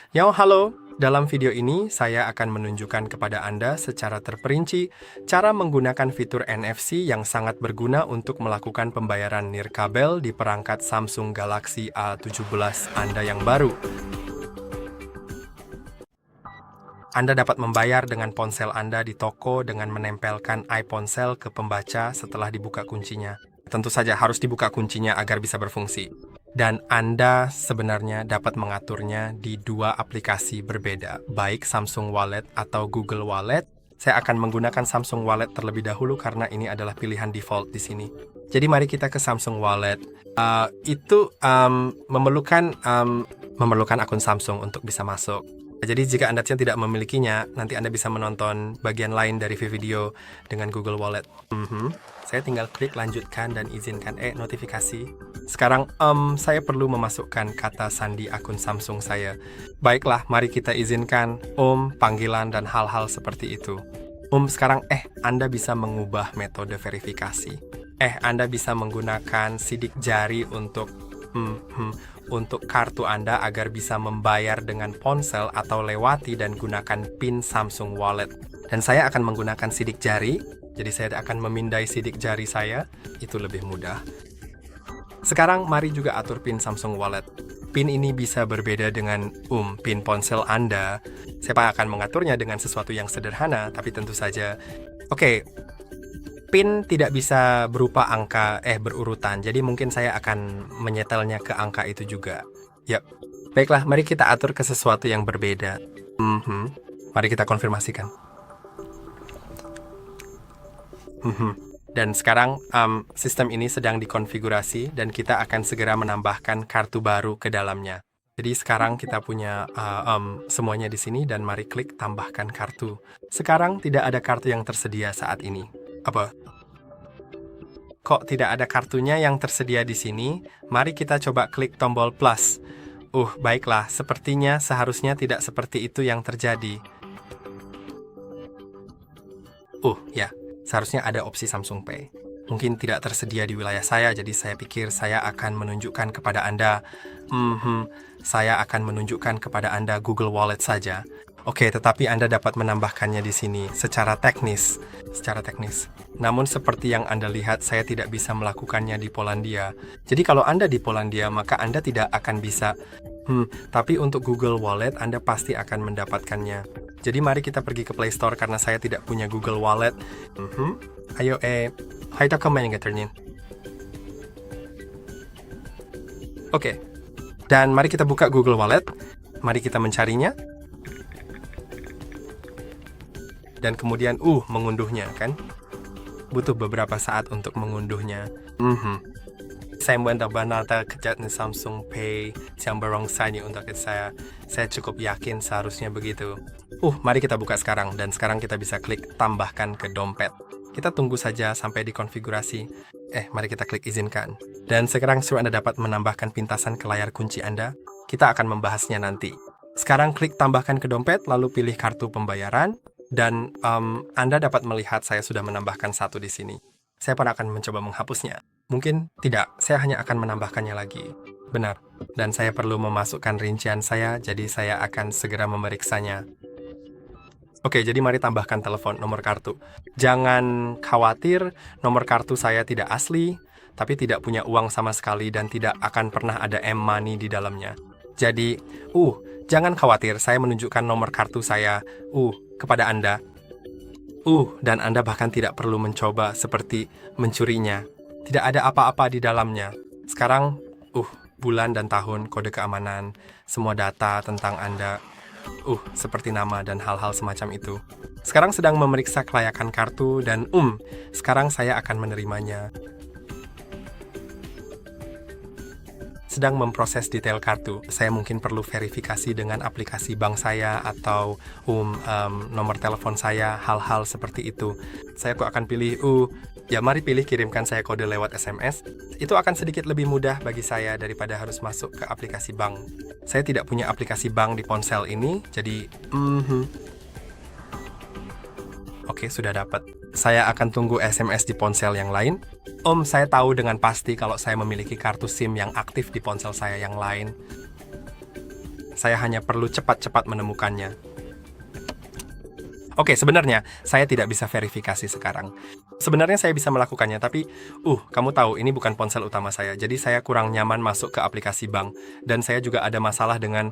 Yo, halo. Dalam video ini, saya akan menunjukkan kepada Anda secara terperinci cara menggunakan fitur NFC yang sangat berguna untuk melakukan pembayaran nirkabel di perangkat Samsung Galaxy A17 Anda yang baru. Anda dapat membayar dengan ponsel Anda di toko dengan menempelkan iPonsel ke pembaca setelah dibuka kuncinya. Tentu saja harus dibuka kuncinya agar bisa berfungsi. Dan Anda sebenarnya dapat mengaturnya di dua aplikasi berbeda, baik Samsung Wallet atau Google Wallet. Saya akan menggunakan Samsung Wallet terlebih dahulu karena ini adalah pilihan default di sini. Jadi mari kita ke Samsung Wallet. Itu memerlukan akun Samsung untuk bisa masuk. Jadi jika Anda tidak memilikinya, nanti Anda bisa menonton bagian lain dari video dengan Google Wallet. Saya tinggal klik lanjutkan dan izinkan notifikasi. Sekarang saya perlu memasukkan kata sandi akun Samsung saya. Baiklah, mari kita izinkan panggilan dan hal-hal seperti itu. Sekarang Anda bisa mengubah metode verifikasi. Anda bisa menggunakan sidik jari untuk kartu Anda agar bisa membayar dengan ponsel atau lewati dan gunakan PIN Samsung Wallet. Dan saya akan menggunakan sidik jari, jadi saya akan memindai sidik jari saya, itu lebih mudah. Sekarang mari juga atur PIN Samsung Wallet. PIN ini bisa berbeda dengan PIN ponsel Anda. Saya akan mengaturnya dengan sesuatu yang sederhana, tapi tentu saja. PIN tidak bisa berupa angka berurutan, jadi mungkin saya akan menyetelnya ke angka itu juga. Yap. Baiklah, mari kita atur ke sesuatu yang berbeda. Mari kita konfirmasikan. Dan sekarang sistem ini sedang dikonfigurasi dan kita akan segera menambahkan kartu baru ke dalamnya. Jadi sekarang kita punya semuanya di sini dan mari klik tambahkan kartu. Sekarang tidak ada kartu yang tersedia saat ini. Apa? Kok tidak ada kartunya yang tersedia di sini? Mari kita coba klik tombol plus. Baiklah, sepertinya seharusnya tidak seperti itu yang terjadi. Ya, seharusnya ada opsi Samsung Pay. Mungkin tidak tersedia di wilayah saya, jadi saya pikir saya akan menunjukkan kepada Anda. Saya akan menunjukkan kepada Anda Google Wallet saja. Tetapi Anda dapat menambahkannya di sini secara teknis. Namun seperti yang Anda lihat, saya tidak bisa melakukannya di Polandia. Jadi kalau Anda di Polandia, maka Anda tidak akan bisa. Tapi untuk Google Wallet, Anda pasti akan mendapatkannya. Jadi mari kita pergi ke Play Store karena saya tidak punya Google Wallet. Ayo, hayda kembali ngeternin. Dan mari kita buka Google Wallet. Mari kita mencarinya. Dan kemudian mengunduhnya, kan? Butuh beberapa saat untuk mengunduhnya. Saya benar-benar terkejut dengan Samsung Pay yang barongsanya untuk saya. Saya cukup yakin seharusnya begitu. Mari kita buka sekarang. Dan sekarang kita bisa klik tambahkan ke dompet. Kita tunggu saja sampai dikonfigurasi. Mari kita klik izinkan. Dan sekarang Anda dapat menambahkan pintasan ke layar kunci Anda. Kita akan membahasnya nanti. Sekarang klik tambahkan ke dompet, lalu pilih kartu pembayaran. Dan Anda dapat melihat saya sudah menambahkan satu di sini. Saya pun akan mencoba menghapusnya. Mungkin tidak, saya hanya akan menambahkannya lagi. Benar, dan saya perlu memasukkan rincian saya, jadi saya akan segera memeriksanya. Jadi mari tambahkan telepon nomor kartu. Jangan khawatir, nomor kartu saya tidak asli, tapi tidak punya uang sama sekali dan tidak akan pernah ada M-Money di dalamnya. Jadi, jangan khawatir, saya menunjukkan nomor kartu saya, kepada Anda. Dan Anda bahkan tidak perlu mencoba seperti mencurinya. Tidak ada apa-apa di dalamnya. Sekarang, bulan dan tahun, kode keamanan, semua data tentang Anda, seperti nama dan hal-hal semacam itu. Sekarang sedang memeriksa kelayakan kartu dan sekarang saya akan menerimanya. Sedang memproses detail kartu. Saya mungkin perlu verifikasi dengan aplikasi bank saya atau nomor telepon saya, hal-hal seperti itu. Saya akan pilih mari pilih kirimkan saya kode lewat SMS. Itu akan sedikit lebih mudah bagi saya daripada harus masuk ke aplikasi bank. Saya tidak punya aplikasi bank di ponsel ini, jadi sudah dapat. Saya akan tunggu SMS di ponsel yang lain. Saya tahu dengan pasti kalau saya memiliki kartu SIM yang aktif di ponsel saya yang lain. Saya hanya perlu cepat-cepat menemukannya. Oke, sebenarnya saya tidak bisa verifikasi sekarang. Sebenarnya saya bisa melakukannya, tapi kamu tahu ini bukan ponsel utama saya. Jadi saya kurang nyaman masuk ke aplikasi bank. Dan saya juga ada masalah dengan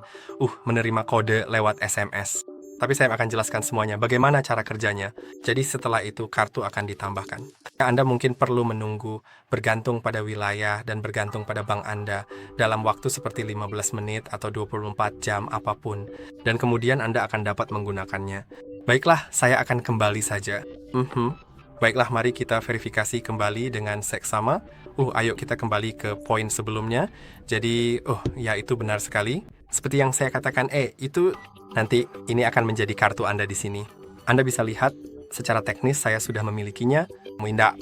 menerima kode lewat SMS. Tapi saya akan jelaskan semuanya bagaimana cara kerjanya. Jadi setelah itu kartu akan ditambahkan. Anda mungkin perlu menunggu bergantung pada wilayah dan bergantung pada bank Anda dalam waktu seperti 15 menit atau 24 jam apapun. Dan kemudian Anda akan dapat menggunakannya. Baiklah, saya akan kembali saja. Baiklah, mari kita verifikasi kembali dengan seksama. Ayo kita kembali ke poin sebelumnya. Jadi, ya itu benar sekali. Seperti yang saya katakan, itu nanti ini akan menjadi kartu Anda di sini. Anda bisa lihat secara teknis saya sudah memilikinya. Tidak,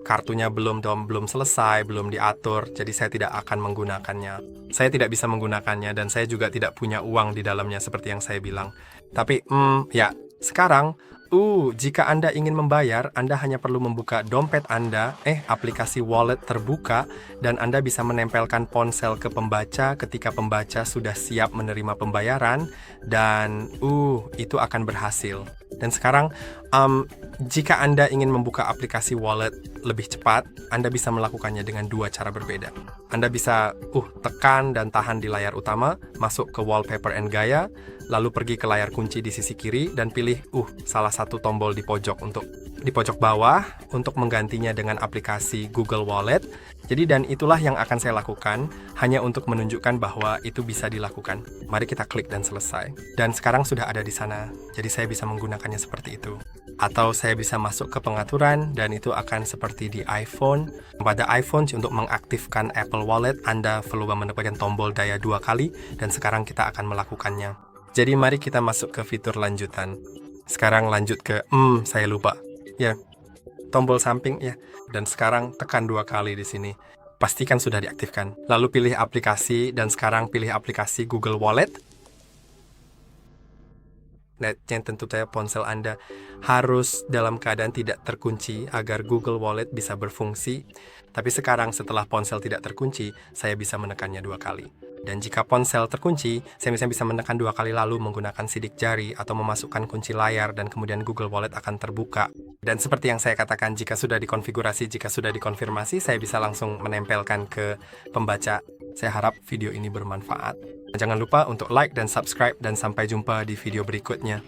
kartunya belum selesai, belum diatur, jadi saya tidak akan menggunakannya. Saya tidak bisa menggunakannya dan saya juga tidak punya uang di dalamnya seperti yang saya bilang. Tapi, ya, sekarang, jika Anda ingin membayar, Anda hanya perlu membuka dompet Anda, aplikasi wallet terbuka, dan Anda bisa menempelkan ponsel ke pembaca ketika pembaca sudah siap menerima pembayaran, dan itu akan berhasil. Dan sekarang, jika Anda ingin membuka aplikasi wallet lebih cepat, Anda bisa melakukannya dengan dua cara berbeda. Anda bisa tekan dan tahan di layar utama, masuk ke wallpaper and gaya, lalu pergi ke layar kunci di sisi kiri dan pilih salah satu tombol di pojok bawah untuk menggantinya dengan aplikasi Google Wallet. Jadi dan itulah yang akan saya lakukan hanya untuk menunjukkan bahwa itu bisa dilakukan. Mari kita klik dan selesai. Dan sekarang sudah ada di sana. Jadi saya bisa menggunakannya seperti itu. Atau saya bisa masuk ke pengaturan dan itu akan seperti di iPhone. Pada iPhone untuk mengaktifkan Apple Wallet, Anda perlu menekan tombol daya 2 kali dan sekarang kita akan melakukannya. Jadi mari kita masuk ke fitur lanjutan. Sekarang lanjut ke, saya lupa. Ya, tombol samping ya. Dan sekarang tekan 2 kali di sini. Pastikan sudah diaktifkan. Lalu pilih aplikasi dan sekarang pilih aplikasi Google Wallet. Yang tentu saja ponsel Anda harus dalam keadaan tidak terkunci agar Google Wallet bisa berfungsi. Tapi sekarang setelah ponsel tidak terkunci, saya bisa menekannya 2 kali. Dan jika ponsel terkunci, saya bisa menekan 2 kali lalu menggunakan sidik jari atau memasukkan kunci layar dan kemudian Google Wallet akan terbuka. Dan seperti yang saya katakan, jika sudah dikonfigurasi, jika sudah dikonfirmasi, saya bisa langsung menempelkan ke pembaca. Saya harap video ini bermanfaat. Jangan lupa untuk like dan subscribe dan sampai jumpa di video berikutnya.